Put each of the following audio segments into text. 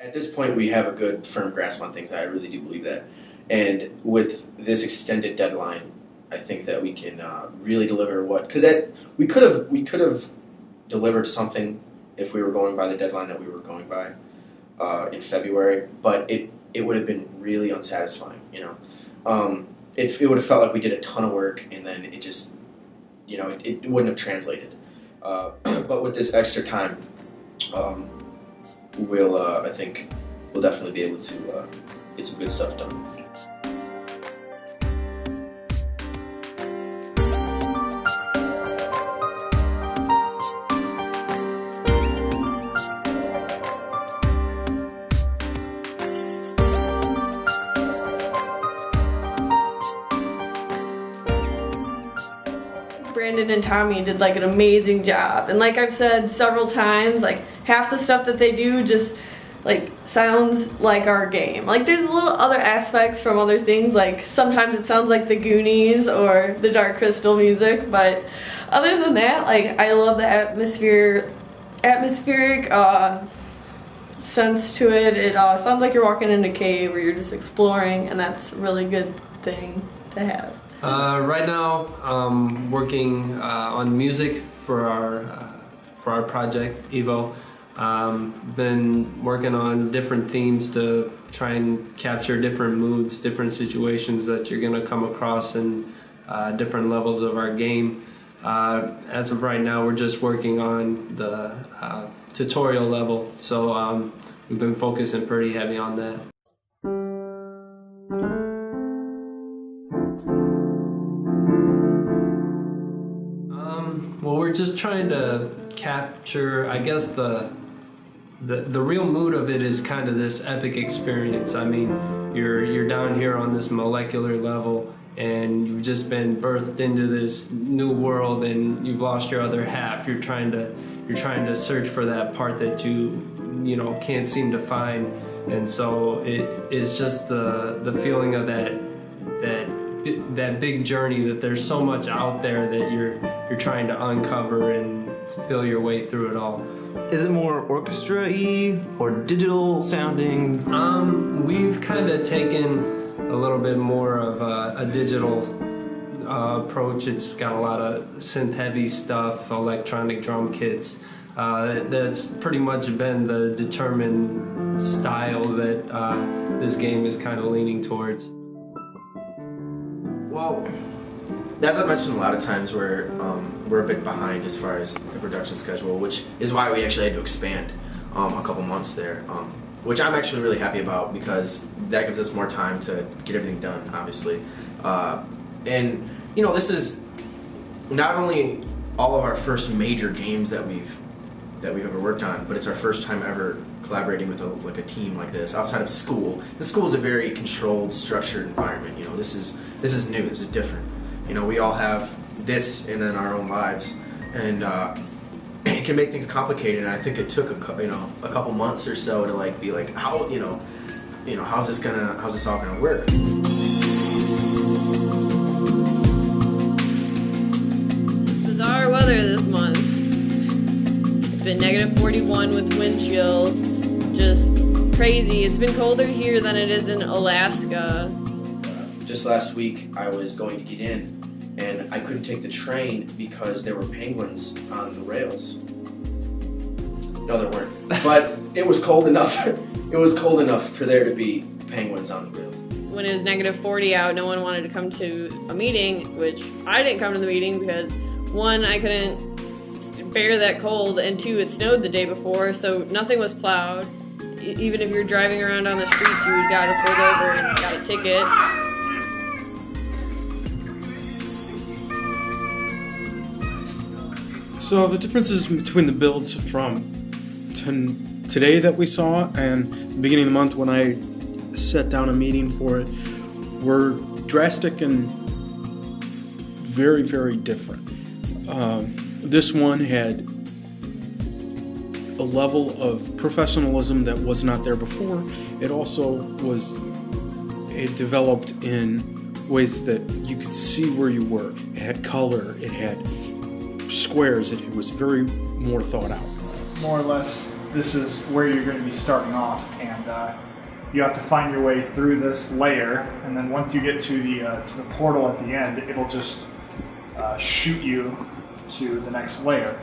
At this point, we have a good, firm grasp on things. I really do believe that. And with this extended deadline, I think that we can really deliver because we could have delivered something if we were going by the deadline that we were going by in February, but it would have been really unsatisfying. It would have felt like we did a ton of work and then it just it wouldn't have translated. But with this extra time, I think we'll definitely be able to get some good stuff done. Brandon and Tommy did like an amazing job, and like I've said several times, like half the stuff that they do just like sounds like our game. Like there's little other aspects from other things, like sometimes it sounds like the Goonies or the Dark Crystal music, but other than that, like I love the atmospheric sense to it. It sounds like you're walking in a cave or you're just exploring, and that's a really good thing to have. Right now, working on music for our project Evo. Been working on different themes to try and capture different moods, different situations that you're going to come across in different levels of our game. As of right now, we're just working on the tutorial level, so we've been focusing pretty heavy on that. Well, we're just trying to capture, I guess, the real mood of it is kind of this epic experience. I mean, you're down here on this molecular level, and you've just been birthed into this new world, and you've lost your other half. You're trying to search for that part that you can't seem to find, and so it is just the feeling of that big journey, that there's so much out there that you're trying to uncover and feel your way through it all. Is it more orchestra-y or digital sounding? We've kind of taken a little bit more of a digital approach. It's got a lot of synth-heavy stuff, electronic drum kits. That's pretty much been the determined style that this game is kind of leaning towards. Well, as I've mentioned a lot of times, we're a bit behind as far as the production schedule, which is why we actually had to expand a couple months there, which I'm actually really happy about because that gives us more time to get everything done, obviously. And this is not only all of our first major games that we've ever worked on, but it's our first time ever collaborating with a team like this outside of school. The school is a very controlled, structured environment. This is new. This is different. We all have this in our own lives, and it can make things complicated. And I think it took a couple months or so to be like, how's this all gonna work? Bizarre weather this month. It's been negative 41 with wind chill. Just crazy. It's been colder here than it is in Alaska. Just last week, I was going to get in, and I couldn't take the train because there were penguins on the rails. No, there weren't. But it was cold enough. It was cold enough for there to be penguins on the rails. When it was negative 40 out, no one wanted to come to a meeting, which I didn't come to the meeting because, one, I couldn't bear that cold, and two, it snowed the day before, so nothing was plowed. Even if you're driving around on the streets, you got to pull over and got a ticket. So the differences between the builds from today that we saw and the beginning of the month when I set down a meeting for it were drastic and very, very different. This one had a level of professionalism that was not there before. It also it developed in ways that you could see where you were. It had color, it had squares, it was very more thought out. More or less this is where you're going to be starting off, and you have to find your way through this layer, and then once you get to the portal at the end, it'll just shoot you to the next layer.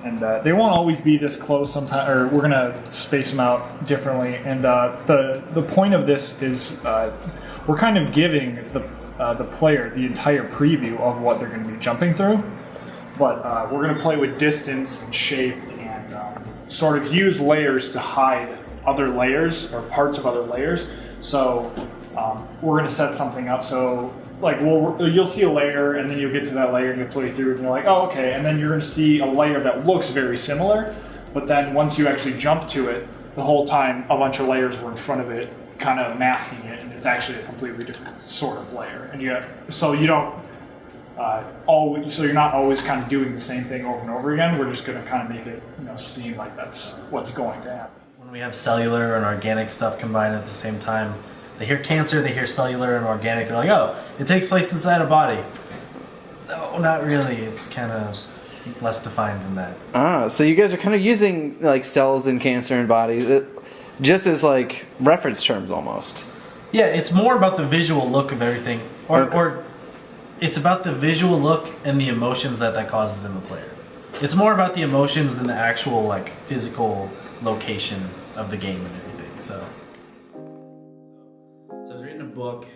And they won't always be this close. Sometimes, or we're gonna space them out differently. And the point of this is we're kind of giving the player the entire preview of what they're going to be jumping through. But we're going to play with distance and shape and sort of use layers to hide other layers or parts of other layers. So we're going to set something up so. Like you'll see a layer, and then you'll get to that layer and you'll play through, and you're like, oh, okay. And then you're going to see a layer that looks very similar, but then once you actually jump to it, the whole time a bunch of layers were in front of it, kind of masking it, and it's actually a completely different sort of layer. And so you're not always kind of doing the same thing over and over again. We're just going to kind of make it, seem like that's what's going to happen. When we have cellular and organic stuff combined at the same time. They hear cancer, they hear cellular and organic, they're like, oh, it takes place inside a body. No, not really. It's kind of less defined than that. Ah, so you guys are kind of using like cells and cancer and bodies just as like reference terms almost. Yeah, it's more about the visual look of everything. Or it's about the visual look and the emotions that causes in the player. It's more about the emotions than the actual like physical location of the game and everything, so... book,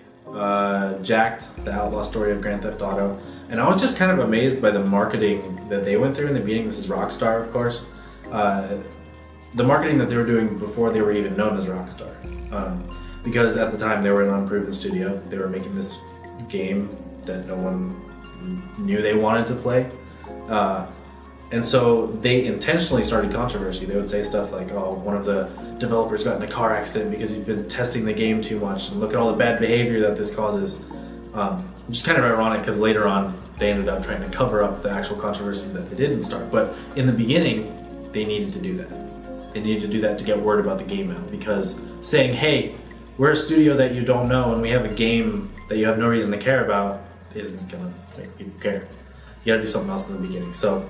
Jacked, the outlaw story of Grand Theft Auto, and I was just kind of amazed by the marketing that they went through in the beginning. This is Rockstar, of course. The marketing that they were doing before they were even known as Rockstar, because at the time they were an unproven studio. They were making this game that no one knew they wanted to play, and so they intentionally started controversy. They would say stuff like, oh, one of the developers got in a car accident because he's been testing the game too much, and look at all the bad behavior that this causes. Which is kind of ironic because later on they ended up trying to cover up the actual controversies that they didn't start. But in the beginning, they needed to do that. They needed to do that to get word about the game out, because saying, hey, we're a studio that you don't know and we have a game that you have no reason to care about isn't gonna make people care. You gotta do something else in the beginning. So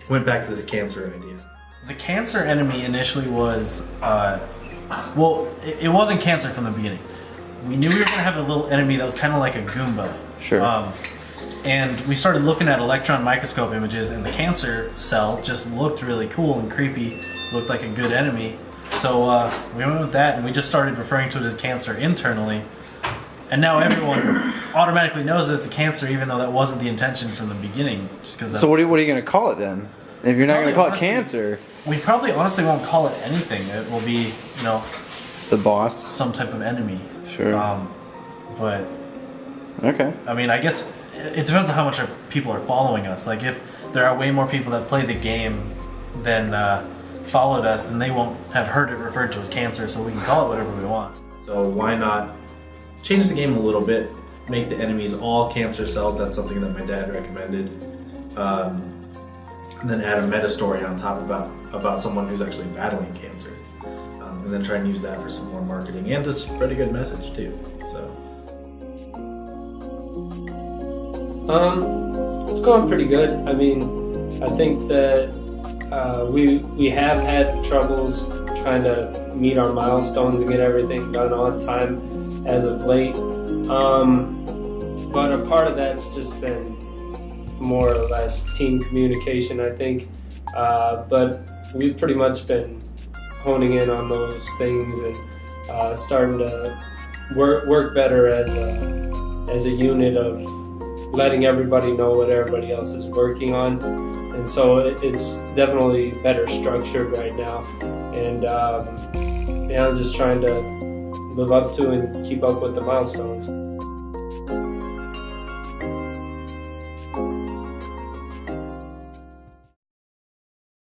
went back to this cancer idea. The cancer enemy initially was, it wasn't cancer from the beginning. We knew we were going to have a little enemy that was kind of like a Goomba. Sure. And we started looking at electron microscope images, and the cancer cell just looked really cool and creepy, looked like a good enemy. So we went with that, and we just started referring to it as cancer internally. And now everyone automatically knows that it's a cancer, even though that wasn't the intention from the beginning. Just 'cause so what are you going to call it then? If you're not going to call it cancer, we probably honestly won't call it anything. It will be, the boss, some type of enemy. Sure. But okay. I mean, I guess it depends on how much people are following us. Like if there are way more people that play the game than followed us, then they won't have heard it referred to as cancer. So we can call it whatever we want. So why not change the game a little bit? Make the enemies all cancer cells. That's something that my dad recommended. And then add a meta story on top about someone who's actually battling cancer, and then try and use that for some more marketing and to spread a good message too. So it's going pretty good. I mean, I think that we have had troubles trying to meet our milestones and get everything done on time as of late, but a part of that's just been more or less team communication, I think, but we've pretty much been honing in on those things and starting to work better as a unit of letting everybody know what everybody else is working on, and so it's definitely better structured right now, and I'm just trying to live up to and keep up with the milestones.